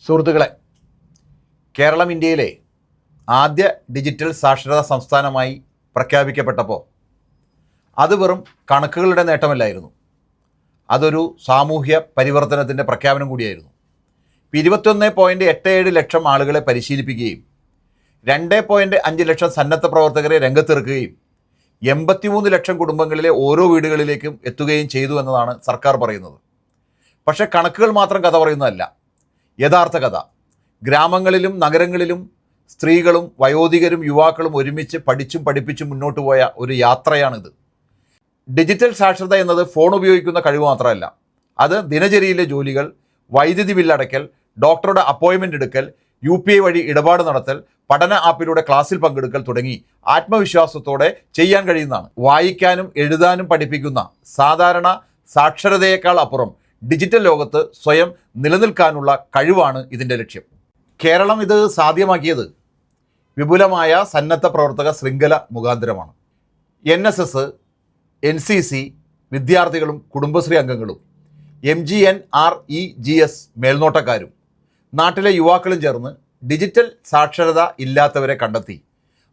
സുഹൃത്തുക്കളെ, കേരളം ഇന്ത്യയിലെ ആദ്യ ഡിജിറ്റൽ സാക്ഷരതാ സംസ്ഥാനമായി പ്രഖ്യാപിക്കപ്പെട്ടപ്പോൾ അത് വെറും കണക്കുകളുടെ നേട്ടമല്ലായിരുന്നു, അതൊരു സാമൂഹ്യ പരിവർത്തനത്തിൻ്റെ പ്രഖ്യാപനം കൂടിയായിരുന്നു. 21.87 ലക്ഷം ആളുകളെ പരിശീലിപ്പിക്കുകയും 2.5 ലക്ഷം സന്നദ്ധ പ്രവർത്തകരെ രംഗത്തിറക്കുകയും 83 ലക്ഷം കുടുംബങ്ങളിലെ ഓരോ വീടുകളിലേക്കും എത്തുകയും ചെയ്തു എന്നതാണ് സർക്കാർ പറയുന്നത്. പക്ഷേ കണക്കുകൾ മാത്രം കഥ പറയുന്നതല്ല, യഥാർത്ഥ കഥ. ഗ്രാമങ്ങളിലും നഗരങ്ങളിലും സ്ത്രീകളും വയോധികരും യുവാക്കളും ഒരുമിച്ച് പഠിച്ചും പഠിപ്പിച്ചും മുന്നോട്ട് പോയ ഒരു യാത്രയാണിത്. ഡിജിറ്റൽ സാക്ഷരത എന്നത് ഫോൺ ഉപയോഗിക്കുന്ന കഴിവ് മാത്രമല്ല, അത് ദിനചര്യയിലെ ജോലികൾ, വൈദ്യുതി ബില്ലടയ്ക്കൽ, ഡോക്ടറുടെ അപ്പോയിൻമെൻ്റ് എടുക്കൽ, UPI വഴി ഇടപാട് നടത്തൽ, പഠന ആപ്പിലൂടെ ക്ലാസ്സിൽ പങ്കെടുക്കൽ തുടങ്ങി ആത്മവിശ്വാസത്തോടെ ചെയ്യാൻ കഴിയുന്നതാണ്. വായിക്കാനും എഴുതാനും പഠിപ്പിക്കുന്ന സാധാരണ സാക്ഷരതയേക്കാൾ അപ്പുറം ഡിജിറ്റൽ ലോകത്ത് സ്വയം നിലനിൽക്കാനുള്ള കഴിവാണ് ഇതിൻ്റെ ലക്ഷ്യം. കേരളം ഇത് സാധ്യമാക്കിയത് വിപുലമായ സന്നദ്ധ പ്രവർത്തക ശൃംഖല മുഖാന്തരമാണ്. NSS, NCC വിദ്യാർത്ഥികളും കുടുംബശ്രീ അംഗങ്ങളും, MGNREGS മേൽനോട്ടക്കാരും, നാട്ടിലെ യുവാക്കളും ചേർന്ന് ഡിജിറ്റൽ സാക്ഷരത ഇല്ലാത്തവരെ കണ്ടെത്തി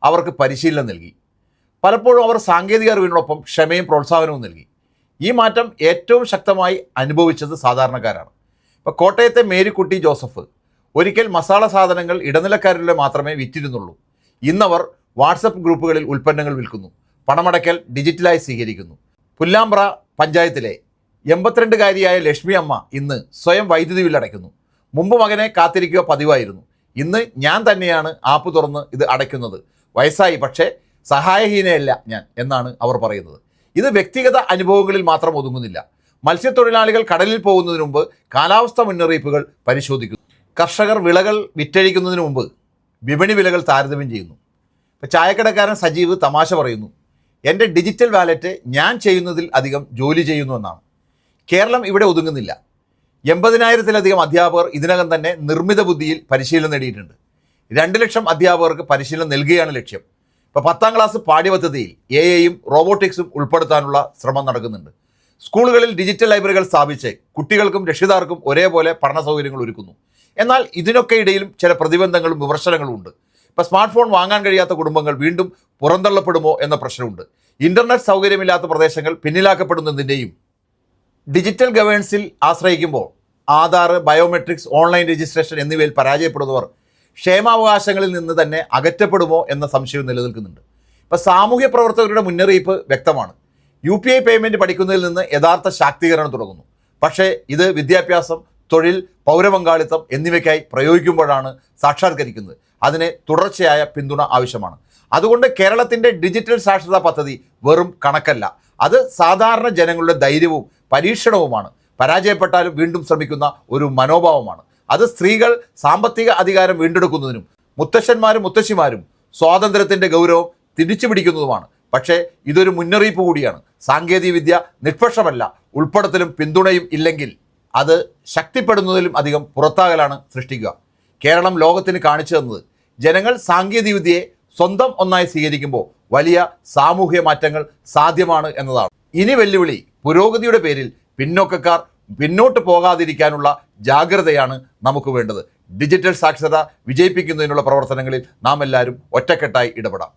അവർക്ക് പരിശീലനം നൽകി. പലപ്പോഴും അവർ സാങ്കേതിക അറിവിനോടൊപ്പം ക്ഷമയും പ്രോത്സാഹനവും നൽകി. ഈ മാറ്റം ഏറ്റവും ശക്തമായി അനുഭവിച്ചത് സാധാരണക്കാരാണ്. ഇപ്പോൾ കോട്ടയത്തെ മേരിക്കുട്ടി ജോസഫ് ഒരിക്കൽ മസാല സാധനങ്ങൾ ഇടനിലക്കാരിലെ മാത്രമേ വിറ്റിരുന്നുള്ളൂ. ഇന്നവർ വാട്സപ്പ് ഗ്രൂപ്പുകളിൽ ഉൽപ്പന്നങ്ങൾ വിൽക്കുന്നു, പണമടയ്ക്കൽ ഡിജിറ്റലായി സ്വീകരിക്കുന്നു. പുല്ലാമ്പ്ര പഞ്ചായത്തിലെ 82-കാരിയായ ലക്ഷ്മി അമ്മ ഇന്ന് സ്വയം വൈദ്യുതി ബില്ലടയ്ക്കുന്നു. മുമ്പ് മകനെ കാത്തിരിക്കുക പതിവായിരുന്നു. ഇന്ന് ഞാൻ തന്നെയാണ് ആപ്പ് തുറന്ന് ഇത് അടയ്ക്കുന്നത്. വയസ്സായി, പക്ഷേ സഹായഹീനയല്ല ഞാൻ എന്നാണ് അവർ പറയുന്നത്. ഇത് വ്യക്തിഗത അനുഭവങ്ങളിൽ മാത്രം ഒതുങ്ങുന്നില്ല. മത്സ്യത്തൊഴിലാളികൾ കടലിൽ പോകുന്നതിന് മുമ്പ് കാലാവസ്ഥ മുന്നറിയിപ്പുകൾ പരിശോധിക്കുന്നു. കർഷകർ വിളകൾ വിറ്റഴിക്കുന്നതിന് മുമ്പ് വിപണി വിലകൾ താരതമ്യം ചെയ്യുന്നു. ഇപ്പോൾ ചായക്കടക്കാരൻ സജീവ് തമാശ പറയുന്നു, എൻ്റെ ഡിജിറ്റൽ വാലറ്റ് ഞാൻ ചെയ്യുന്നതിൽ അധികം ജോലി ചെയ്യുന്നു എന്നാണ്. കേരളം ഇവിടെ ഒതുങ്ങുന്നില്ല. 80,000-ലധികം അധ്യാപകർ ഇതിനകം തന്നെ നിർമ്മിത ബുദ്ധിയിൽ പരിശീലനം നേടിയിട്ടുണ്ട്. 2 ലക്ഷം അധ്യാപകർക്ക് പരിശീലനം നൽകുകയാണ് ലക്ഷ്യം. ഇപ്പോൾ 10ാം ക്ലാസ് പാഠ്യപദ്ധതിയിൽ AI-യും റോബോട്ടിക്സും ഉൾപ്പെടുത്താനുള്ള ശ്രമം നടക്കുന്നുണ്ട്. സ്കൂളുകളിൽ ഡിജിറ്റൽ ലൈബ്രറികൾ സ്ഥാപിച്ച് കുട്ടികൾക്കും രക്ഷിതാർക്കും ഒരേപോലെ പഠന സൗകര്യങ്ങൾ ഒരുക്കുന്നു. എന്നാൽ ഇതിനൊക്കെ ഇടയിലും ചില പ്രതിബന്ധങ്ങളും വിമർശനങ്ങളും ഉണ്ട്. ഇപ്പോൾ സ്മാർട്ട് ഫോൺ വാങ്ങാൻ കഴിയാത്ത കുടുംബങ്ങൾ വീണ്ടും പുറന്തള്ളപ്പെടുമോ എന്ന പ്രശ്നമുണ്ട്. ഇൻ്റർനെറ്റ് സൗകര്യമില്ലാത്ത പ്രദേശങ്ങൾ പിന്നിലാക്കപ്പെടുന്നതിൻ്റെയും ഡിജിറ്റൽ ഗവേണൻസിൽ ആശ്രയിക്കുമ്പോൾ ആധാർ, ബയോമെട്രിക്സ്, ഓൺലൈൻ രജിസ്ട്രേഷൻ എന്നിവയിൽ പരാജയപ്പെടുന്നവർ ക്ഷേമാവകാശങ്ങളിൽ നിന്ന് തന്നെ അകറ്റപ്പെടുമോ എന്ന സംശയം നിലനിൽക്കുന്നുണ്ട്. ഇപ്പോൾ സാമൂഹ്യ പ്രവർത്തകരുടെ മുന്നറിയിപ്പ് വ്യക്തമാണ്. UPI പേയ്മെൻറ്റ് പഠിക്കുന്നതിൽ നിന്ന് യഥാർത്ഥ ശാക്തീകരണം തുടങ്ങുന്നു. പക്ഷേ ഇത് വിദ്യാഭ്യാസം, തൊഴിൽ, പൗരപങ്കാളിത്തം എന്നിവയ്ക്കായി പ്രയോഗിക്കുമ്പോഴാണ് സാക്ഷാത്കരിക്കുന്നത്. അതിന് തുടർച്ചയായ പിന്തുണ ആവശ്യമാണ്. അതുകൊണ്ട് കേരളത്തിൻ്റെ ഡിജിറ്റൽ സാക്ഷരതാ പദ്ധതി വെറും കണക്കല്ല, അത് സാധാരണ ജനങ്ങളുടെ ധൈര്യവും പരീക്ഷണവുമാണ്. പരാജയപ്പെട്ടാലും വീണ്ടും ശ്രമിക്കുന്ന ഒരു മനോഭാവമാണ്. അത് സ്ത്രീകൾ സാമ്പത്തിക അധികാരം വീണ്ടെടുക്കുന്നതിനും മുത്തശ്ശന്മാരും മുത്തശ്ശിമാരും സ്വാതന്ത്ര്യത്തിൻ്റെ ഗൗരവം തിരിച്ചു പിടിക്കുന്നതുമാണ്. പക്ഷേ ഇതൊരു മുന്നറിയിപ്പ് കൂടിയാണ്. സാങ്കേതികവിദ്യ നിഷ്പക്ഷമല്ല. ഉൾപ്പെടുത്തലും പിന്തുണയും ഇല്ലെങ്കിൽ അത് ശക്തിപ്പെടുന്നതിലും അധികം പുറത്താകലാണ് സൃഷ്ടിക്കുക. കേരളം ലോകത്തിന് കാണിച്ചു തന്നത് ജനങ്ങൾ സാങ്കേതികവിദ്യയെ സ്വന്തം ഒന്നായി സ്വീകരിക്കുമ്പോൾ വലിയ സാമൂഹ്യ മാറ്റങ്ങൾ സാധ്യമാണ് എന്നതാണ്. ഇനി വെല്ലുവിളി പുരോഗതിയുടെ പേരിൽ പിന്നോക്കക്കാർ പിന്നോട്ട് പോകാതിരിക്കാനുള്ള ജാഗ്രതയാണ് നമുക്ക് വേണ്ടത്. ഡിജിറ്റൽ സാക്ഷരത വിജയിപ്പിക്കുന്നതിനുള്ള പ്രവർത്തനങ്ങളിൽ നാം എല്ലാവരും ഒറ്റക്കെട്ടായി ഇടപെടാം.